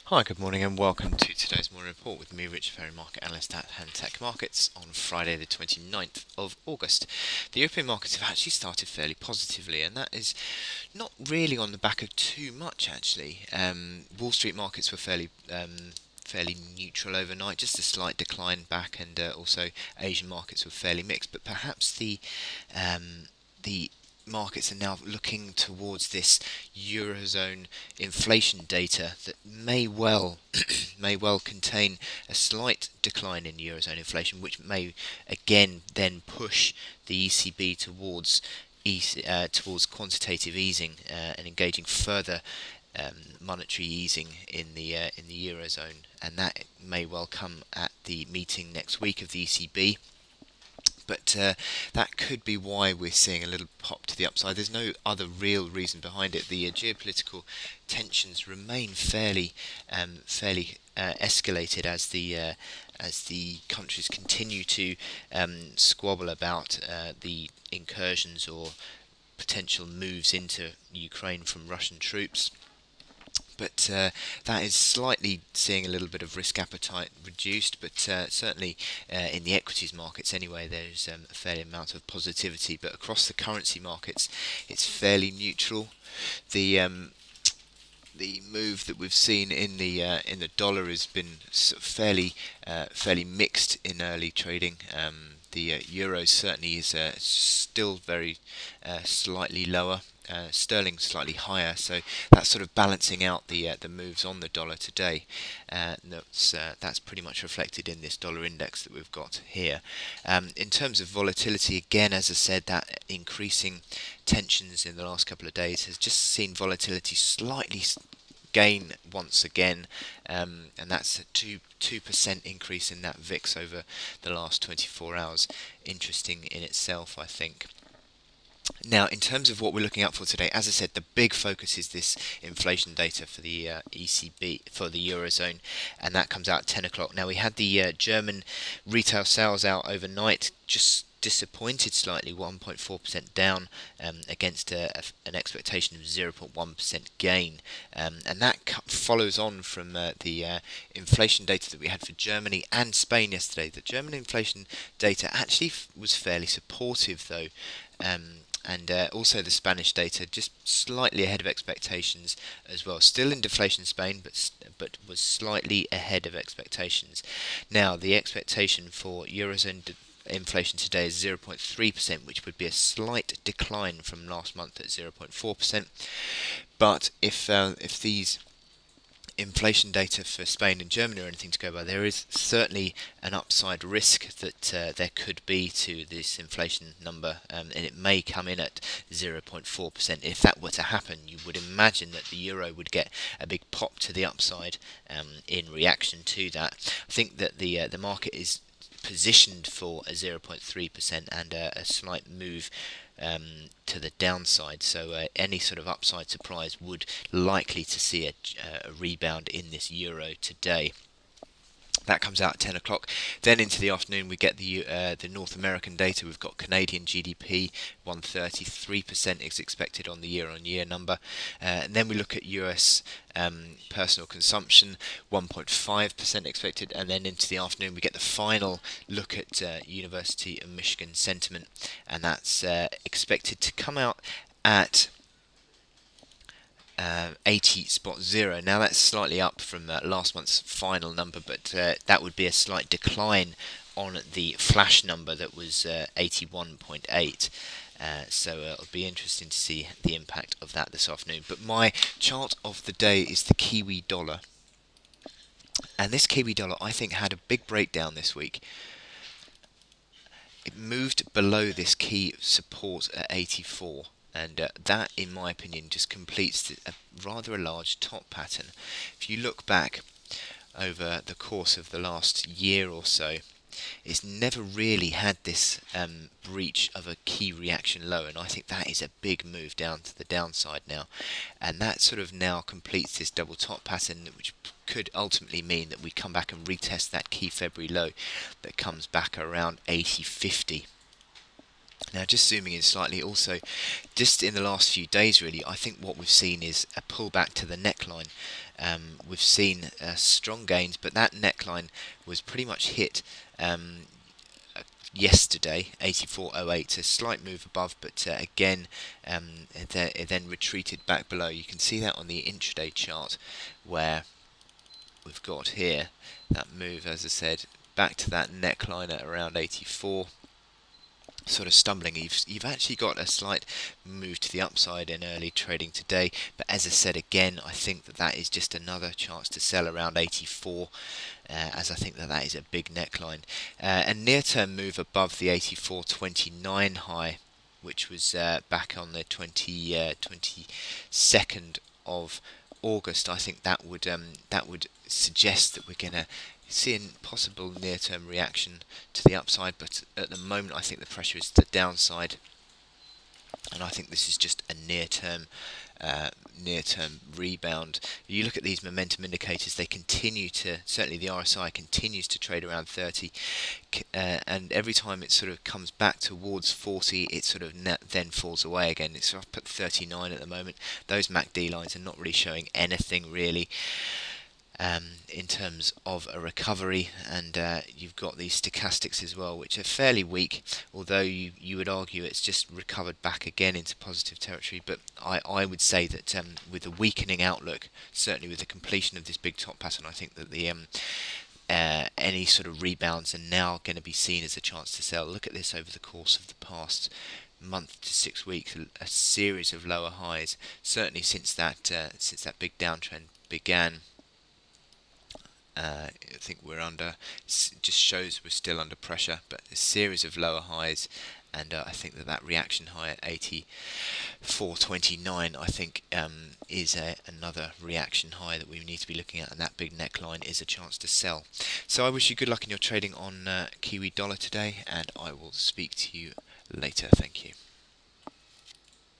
Hi, good morning and welcome to today's morning report with me, Richard Ferry, market analyst at Tech Markets on Friday the 29th of August. The European markets have actually started fairly positively, and that is not really on the back of too much actually. Wall Street markets were fairly neutral overnight, just a slight decline back, and also Asian markets were fairly mixed. But perhaps the markets are now looking towards this Eurozone inflation data that may well may well contain a slight decline in Eurozone inflation, which may again then push the ECB towards quantitative easing and engaging further monetary easing in the Eurozone, and that may well come at the meeting next week of the ECB. But that could be why we're seeing a little pop to the upside. There's no other real reason behind it. The geopolitical tensions remain fairly escalated as the countries continue to squabble about the incursions or potential moves into Ukraine from Russian troops. But that is slightly seeing a little bit of risk appetite reduced, but certainly in the equities markets anyway, there's a fair amount of positivity. But across the currency markets, it's fairly neutral. The the move that we've seen in the dollar has been sort of fairly mixed in early trading. The euro certainly is still very slightly lower. Sterling slightly higher, so that's sort of balancing out the moves on the dollar today. That's pretty much reflected in this dollar index that we've got here. In terms of volatility, again, as I said, that increasing tensions in the last couple of days has just seen volatility slightly gain once again, and that's a 2% increase in that VIX over the last 24 hours. Interesting in itself, I think. Now, in terms of what we're looking out for today, as I said, the big focus is this inflation data for the ECB, for the Eurozone, and that comes out at 10 o'clock. Now, we had the German retail sales out overnight, just disappointed slightly, 1.4% down against an expectation of 0.1% gain. And that follows on from the inflation data that we had for Germany and Spain yesterday. The German inflation data actually was fairly supportive, though. And also the Spanish data just slightly ahead of expectations as well. Still in deflation Spain, but was slightly ahead of expectations. Now the expectation for Eurozone inflation today is 0.3%, which would be a slight decline from last month at 0.4%. But if these inflation data for Spain and Germany or anything to go by, there is certainly an upside risk that there could be to this inflation number, and it may come in at 0.4%. If that were to happen, you would imagine that the euro would get a big pop to the upside in reaction to that. I think that the market is positioned for a 0.3% and a slight move to the downside. So any sort of upside surprise would likely to see a rebound in this euro today. That comes out at 10 o'clock. Then into the afternoon, we get the North American data. We've got Canadian GDP, 1.33% is expected on the year-on-year number. And then we look at US personal consumption, 1.5% expected. And then into the afternoon, we get the final look at University of Michigan sentiment, and that's expected to come out at 80.0. Now that's slightly up from last month's final number, but that would be a slight decline on the flash number that was 81.8. So it'll be interesting to see the impact of that this afternoon. But my chart of the day is the Kiwi dollar. And this Kiwi dollar, I think, had a big breakdown this week. It moved below this key support at 84. And that, in my opinion, just completes rather a large top pattern. If you look back over the course of the last year or so, it's never really had this breach of a key reaction low, and I think that is a big move down to the downside now. And that sort of now completes this double top pattern, which could ultimately mean that we come back and retest that key February low that comes back around 80.50. Now, just zooming in slightly, also, just in the last few days, really, I think what we've seen is a pullback to the neckline. We've seen strong gains, but that neckline was pretty much hit yesterday, 84.08, a slight move above, but again, it then retreated back below. You can see that on the intraday chart, where we've got here that move, as I said, back to that neckline at around 84. Sort of stumbling. You've actually got a slight move to the upside in early trading today, but as I said again, I think that is just another chance to sell around 84, as I think that is a big neckline. A near-term move above the 84.29 high, which was back on the 22nd of August. I think that would suggest that we're going to see a possible near-term reaction to the upside, but at the moment I think the pressure is to the downside, and I think this is just a near-term rebound. You look at these momentum indicators; they continue to, certainly the RSI continues to trade around 30, and every time it sort of comes back towards 40, it sort of then falls away again. It's up at 39 at the moment. Those MACD lines are not really showing anything really in terms of a recovery, and you've got these stochastics as well, which are fairly weak, although you would argue it's just recovered back again into positive territory. But I would say that with the weakening outlook, certainly with the completion of this big top pattern, I think that the any sort of rebounds are now going to be seen as a chance to sell. Look at this over the course of the past month to 6 weeks, a series of lower highs, certainly since that big downtrend began. I think we're under, just shows we're still under pressure, but a series of lower highs, and I think that reaction high at 84.29 I think is another reaction high that we need to be looking at, and that big neckline is a chance to sell. So I wish you good luck in your trading on Kiwi dollar today, and I will speak to you later. Thank you.